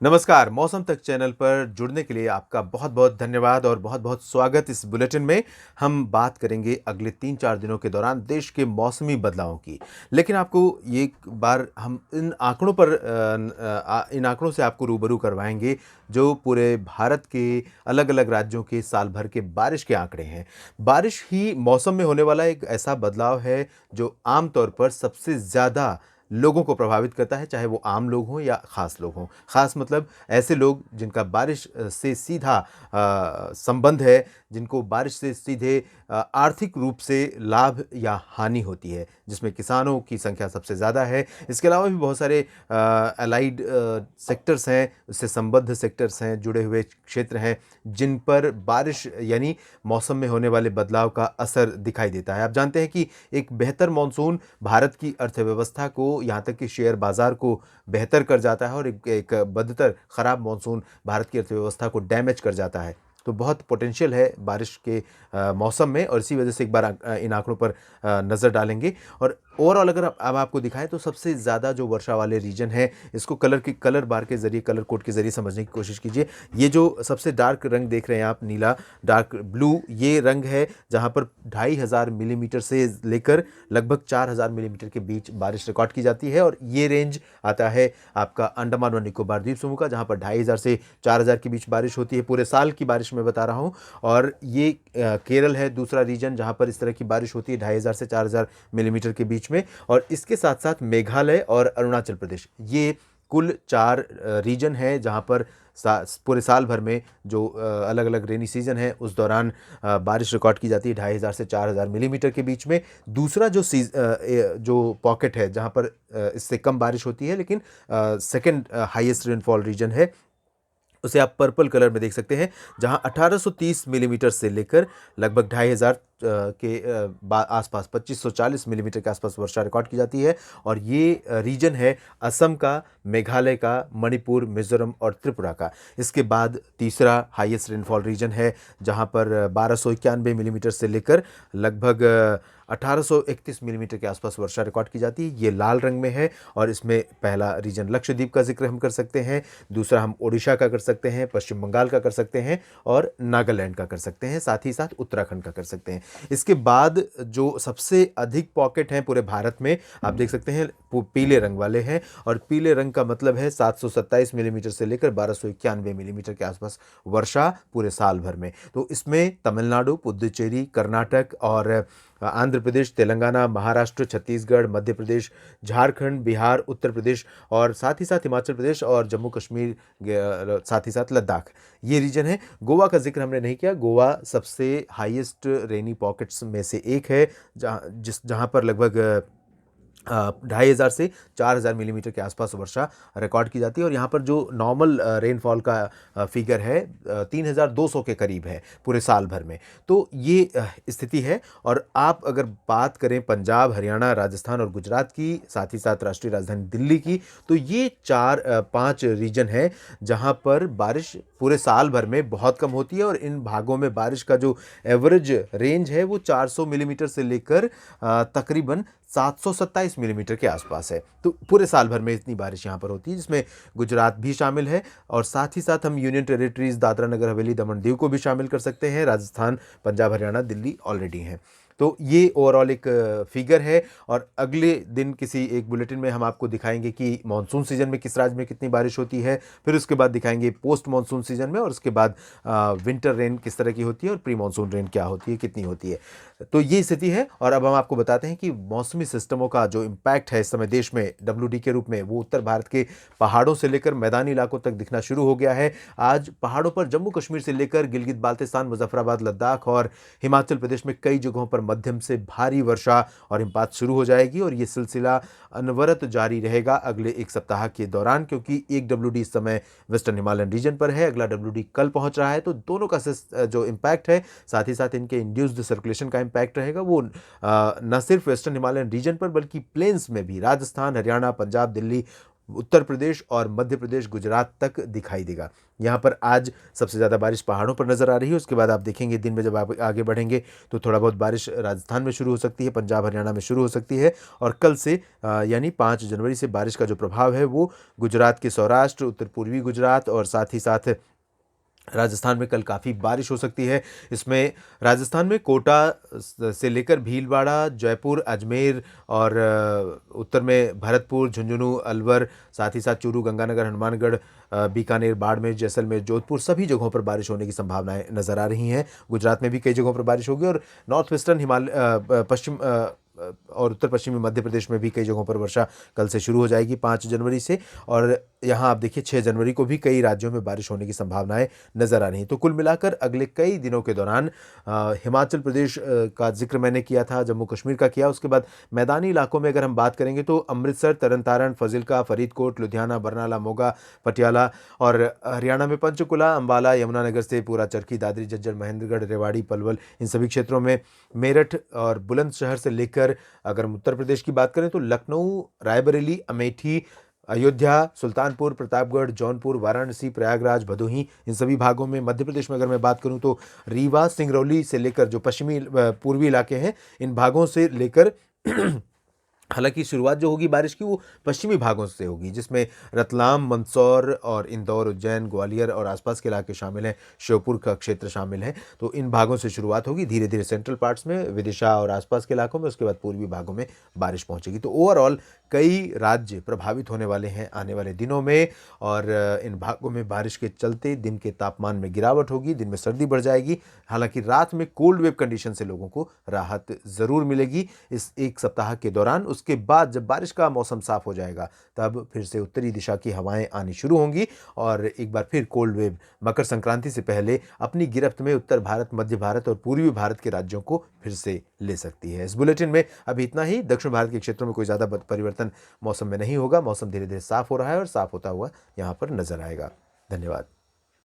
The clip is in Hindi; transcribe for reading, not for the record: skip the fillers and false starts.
नमस्कार, मौसम तक चैनल पर जुड़ने के लिए आपका बहुत-बहुत धन्यवाद और बहुत-बहुत स्वागत इस बुलेटिन में। हम बात करेंगे अगले 3-4 दिनों के दौरान देश के मौसमी बदलावों की। लेकिन आपको ये एक बार हम इन आंकड़ों पर इन आंकड़ों से आपको रूबरू करवाएँगे, जो पूरे भारत के अलग-अलग राज्यों के साल भर के बारिश के आंकड़े हैं। बारिश ही मौसम में होने वाला एक ऐसा बदलाव है, जो आम तौर पर सबसे ज़्यादा लोगों को प्रभावित करता है, चाहे वो आम लोग हों या ख़ास लोग हों। ख़ास मतलब ऐसे लोग जिनका बारिश से सीधा संबंध है, जिनको बारिश से सीधे आर्थिक रूप से लाभ या हानि होती है, जिसमें किसानों की संख्या सबसे ज़्यादा है। इसके अलावा भी बहुत सारे एलाइड सेक्टर्स हैं, उससे संबद्ध सेक्टर्स हैं, जुड़े हुए क्षेत्र हैं, जिन पर बारिश यानी मौसम में होने वाले बदलाव का असर दिखाई देता है। आप जानते हैं कि एक बेहतर मानसून भारत की अर्थव्यवस्था को, यहाँ तक कि शेयर बाज़ार को बेहतर कर जाता है और एक एक बदतर खराब मानसून भारत की अर्थव्यवस्था को डैमेज कर जाता है। तो बहुत पोटेंशियल है बारिश के मौसम में और इसी वजह से एक बार इन आंकड़ों पर नज़र डालेंगे और ओवरऑल अगर अब आपको दिखाएँ तो सबसे ज़्यादा जो वर्षा वाले रीजन हैं, इसको कलर बार के ज़रिए, कलर कोड के ज़रिए समझने की कोशिश कीजिए। ये जो सबसे डार्क रंग देख रहे हैं आप, नीला, डार्क ब्लू, ये रंग है जहाँ पर 2500 मिलीमीटर से लेकर लगभग 4000 मिलीमीटर के बीच बारिश रिकॉर्ड की जाती है और ये रेंज आता है आपका अंडमान व निकोबार द्वीप समूह का, जहाँ पर 2500 से 4000 के बीच बारिश होती है। पूरे साल की बारिश मैं बता रहा हूँ। और ये केरल है दूसरा रीजन जहाँ पर इस तरह की बारिश होती है 2500 से 4000 मिलीमीटर के बीच में। और इसके साथ साथ मेघालय और अरुणाचल प्रदेश, ये कुल 4 रीजन है जहाँ पर पूरे साल भर में जो अलग अलग रेनी सीजन है उस दौरान बारिश रिकॉर्ड की जाती है 2500 से 4000 मिलीमीटर के बीच में। दूसरा जो पॉकेट है जहाँ पर इससे कम बारिश होती है, लेकिन सेकंड हाईएस्ट रेनफॉल रीजन है, उसे आप पर्पल कलर में देख सकते हैं, जहां 1830 मिलीमीटर से लेकर लगभग 2500 के आसपास 2540 मिलीमीटर के आसपास वर्षा रिकॉर्ड की जाती है। और ये रीजन है असम का, मेघालय का, मणिपुर, मिजोरम और त्रिपुरा का। इसके बाद तीसरा हाईएस्ट रेनफॉल रीजन है जहां पर 1291 मिलीमीटर से लेकर लगभग 1831 मिलीमीटर के आसपास वर्षा रिकॉर्ड की जाती है। ये लाल रंग में है और इसमें पहला रीजन लक्षद्वीप का जिक्र हम कर सकते हैं, दूसरा हम ओडिशा का कर सकते हैं, पश्चिम बंगाल का कर सकते हैं और नागालैंड का कर सकते हैं, साथ ही साथ उत्तराखंड का कर सकते हैं। इसके बाद जो सबसे अधिक पॉकेट हैं पूरे भारत में, आप देख सकते हैं पीले रंग वाले हैं और पीले रंग का मतलब है 727 मिलीमीटर से लेकर 1291 मिलीमीटर के आसपास वर्षा पूरे साल भर में। तो इसमें तमिलनाडु, पुदुचेरी, कर्नाटक और आंध्र प्रदेश, तेलंगाना, महाराष्ट्र, छत्तीसगढ़, मध्य प्रदेश, झारखंड, बिहार, उत्तर प्रदेश और साथ ही साथ हिमाचल प्रदेश और जम्मू कश्मीर, साथ ही साथ लद्दाख, ये रीजन है। गोवा का जिक्र हमने नहीं किया। गोवा सबसे हाईएस्ट रेनी पॉकेट्स में से एक है, जहाँ पर लगभग 2500 से 4000 मिलीमीटर के आसपास वर्षा रिकॉर्ड की जाती है और यहाँ पर जो नॉर्मल रेनफॉल का फिगर है 3200 के करीब है पूरे साल भर में। तो ये स्थिति है। और आप अगर बात करें पंजाब, हरियाणा, राजस्थान और गुजरात की, साथ ही साथ राष्ट्रीय राजधानी दिल्ली की, तो ये 5 रीजन है जहाँ पर बारिश पूरे साल भर में बहुत कम होती है और इन भागों में बारिश का जो एवरेज रेंज है वो 400 मिलीमीटर से लेकर तकरीबन 727 मिलीमीटर के आसपास है। तो पूरे साल भर में इतनी बारिश यहाँ पर होती है, जिसमें गुजरात भी शामिल है और साथ ही साथ हम यूनियन टेरिटरीज, दादरा नगर हवेली, दमन दीव को भी शामिल कर सकते हैं। राजस्थान, पंजाब, हरियाणा, दिल्ली ऑलरेडी हैं। तो ये ओवरऑल एक फिगर है और अगले दिन किसी एक बुलेटिन में हम आपको दिखाएंगे कि मानसून सीजन में किस राज्य में कितनी बारिश होती है, फिर उसके बाद दिखाएंगे पोस्ट मानसून सीजन में और उसके बाद विंटर रेन किस तरह की होती है और प्री मानसून रेन क्या होती है, कितनी होती है। तो ये स्थिति है। और अब हम आपको बताते हैं कि मौसमी सिस्टमों का जो इम्पैक्ट है इस समय देश में WD के रूप में, वो उत्तर भारत के पहाड़ों से लेकर मैदानी इलाकों तक दिखना शुरू हो गया है। आज पहाड़ों पर जम्मू कश्मीर से लेकर गिलगित बाल्टिस्तान, मुजफ्फराबाद, लद्दाख और हिमाचल प्रदेश में कई जगहों पर मध्यम से भारी वर्षा और हिमपात शुरू हो जाएगी और ये सिलसिला अनवरत जारी रहेगा अगले एक सप्ताह के दौरान, क्योंकि एक WD इस समय वेस्टर्न हिमालयन रीजन पर है, अगला WD कल पहुंच रहा है। तो दोनों का जो इम्पैक्ट है, साथ ही साथ इनके इंड्यूस्ड सर्कुलेशन का इम्पैक्ट रहेगा, वो न सिर्फ वेस्टर्न हिमालयन रीजन पर बल्कि प्लेन्स में भी, राजस्थान, हरियाणा, पंजाब, दिल्ली, उत्तर प्रदेश और मध्य प्रदेश, गुजरात तक दिखाई देगा। यहाँ पर आज सबसे ज़्यादा बारिश पहाड़ों पर नज़र आ रही है। उसके बाद आप देखेंगे दिन में जब आप आगे बढ़ेंगे तो थोड़ा बहुत बारिश राजस्थान में शुरू हो सकती है, पंजाब हरियाणा में शुरू हो सकती है। और कल से यानी 5 जनवरी से बारिश का जो प्रभाव है वो गुजरात के सौराष्ट्र, उत्तर पूर्वी गुजरात और साथ ही साथ राजस्थान में कल काफ़ी बारिश हो सकती है। इसमें राजस्थान में कोटा से लेकर भीलवाड़ा, जयपुर, अजमेर और उत्तर में भरतपुर, झुंझुनू, अलवर, साथ ही साथ चूरू, गंगानगर, हनुमानगढ़, बीकानेर, बाड़मेर, जैसलमेर, जोधपुर सभी जगहों पर बारिश होने की संभावनाएं नज़र आ रही हैं। गुजरात में भी कई जगहों पर बारिश होगी और नॉर्थ वेस्टर्न पश्चिम और उत्तर पश्चिमी मध्य प्रदेश में भी कई जगहों पर वर्षा कल से शुरू हो जाएगी 5 जनवरी से। और यहाँ आप देखिए 6 जनवरी को भी कई राज्यों में बारिश होने की संभावनाएं नज़र आ रही हैं। तो कुल मिलाकर अगले कई दिनों के दौरान हिमाचल प्रदेश का जिक्र मैंने किया था, जम्मू कश्मीर का किया, उसके बाद मैदानी इलाकों में अगर हम बात करेंगे तो अमृतसर, तरन-तारण, फजिल्का, फरीदकोट, लुधियाना, बरनाला, मोगा, पटियाला और हरियाणा में पंचकुला, अंबाला, यमुनानगर से पूरा चरखी, दादरी, झज्जर, महेंद्रगढ़, रेवाड़ी, पलवल, इन सभी क्षेत्रों में, मेरठ और बुलंदशहर से लेकर अगर हम उत्तर प्रदेश की बात करें तो लखनऊ, रायबरेली, अमेठी, अयोध्या, सुल्तानपुर, प्रतापगढ़, जौनपुर, वाराणसी, प्रयागराज, भदोही, इन सभी भागों में। मध्य प्रदेश में अगर मैं बात करूं तो रीवा, सिंगरौली से लेकर जो पश्चिमी पूर्वी इलाके हैं इन भागों से लेकर हालांकि शुरुआत जो होगी बारिश की वो पश्चिमी भागों से होगी, जिसमें रतलाम, मंदसौर और इंदौर, उज्जैन, ग्वालियर और आसपास के इलाके शामिल हैं, श्योपुर का क्षेत्र शामिल है। तो इन भागों से शुरुआत होगी, धीरे धीरे सेंट्रल पार्ट्स में, विदिशा और आसपास के इलाकों में, उसके बाद पूर्वी भागों में बारिश पहुंचेगी। तो ओवरऑल कई राज्य प्रभावित होने वाले हैं आने वाले दिनों में और इन भागों में बारिश के चलते दिन के तापमान में गिरावट होगी, दिन में सर्दी बढ़ जाएगी। हालांकि रात में कोल्ड वेव कंडीशन से लोगों को राहत ज़रूर मिलेगी इस एक सप्ताह के दौरान। उसके बाद जब बारिश का मौसम साफ हो जाएगा तब फिर से उत्तरी दिशा की हवाएं आनी शुरू होंगी और एक बार फिर कोल्ड वेव मकर संक्रांति से पहले अपनी गिरफ्त में उत्तर भारत, मध्य भारत और पूर्वी भारत के राज्यों को फिर से ले सकती है। इस बुलेटिन में अभी इतना ही। दक्षिण भारत के क्षेत्रों में कोई ज़्यादा परिवर्तन मौसम में नहीं होगा। मौसम धीरे धीरे साफ हो रहा है और साफ होता हुआ यहाँ पर नजर आएगा। धन्यवाद।